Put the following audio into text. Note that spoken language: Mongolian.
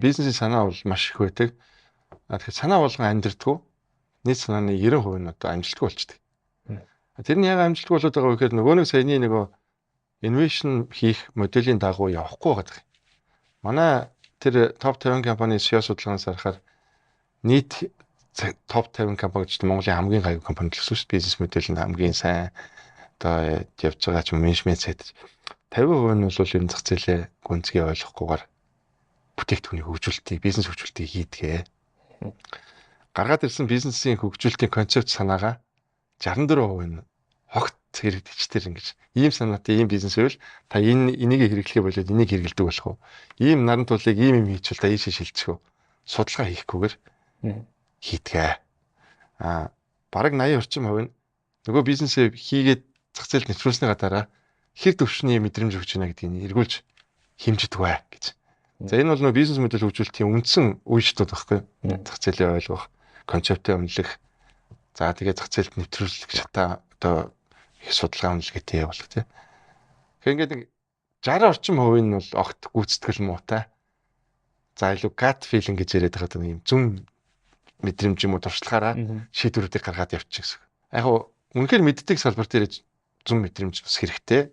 бизнесийн санаа бол маш их байдаг. Тэгэхээр санаа болгон амьдрдаггүй. Нийт санааны 90% нь одоо амжилтгүй болчихдээ. Тэр нь яг амжилтгүй болоод байгаа вэ гэхээр нөгөө нэг саяны нөгөө инновашн хийх моделийн дагуу явахгүй байгаа. Манай тэр топ 50 компани SEO судалгаанаас харахаар нийт топ 50 компани гэж Монголын хамгийн гайвуу компани гэсэн шүү дээ. Бизнес модель нь хамгийн сайн одоо явж байгаа ч менежмент сайд 50% нь бол ер нь зах зээлээ гүнзгий ойлгохгүйгээр бүтээгдэхүүний хөгжүүлэлтийг, бизнес хөгжүүлэлтийг хийдгээ. Гаргаад ирсэн бизнесийн хөгжүүлэлтийн концепт санаагаа 64% нь огт хэрэгдэгчдэр ингэж ийм санаатай ийм бизнес байвал та энийг хэрэглэхээ болоод энийг хэрэгэлдэг болох уу? Ийм наран тулыг ийм хийчихвэл та ийшээ шилжих үү? Судалгаа хийхгүйгээр хийдгээ. Бараг 80 орчим хувь нь нөгөө бизнесээ хийгээд зах зээлд нэвтрүүлснийга дараа хэр төвшний мэдрэмж өгч байна гэдгийг эргүүлж хэмждэг бай гэж. За энэ бол нөгөө бизнес модель хөгжүүлэлтийн үндсэн үе шатууд байхгүй. Зах зээлээ ойлгох, концептыг үнэлэх, за тэгээд зах зээлд нэвтрүүлэх шатаа одоо их судалгаа үнэлгээтэй явуулах тийм. Тэгэхээр ингээд нэг 60 орчим хувь нь бол огт гүйцэтгэл муутай. За илүү gut feeling гэж яриад байгаа нэг юм зүн мэдрэмж юм уу туршлагаараа шийдвэрүүдийг гаргаад явчих гэсэн. Яг нь үнэхээр мэддэг салбар дээр зүн мэдрэмж бас хэрэгтэй.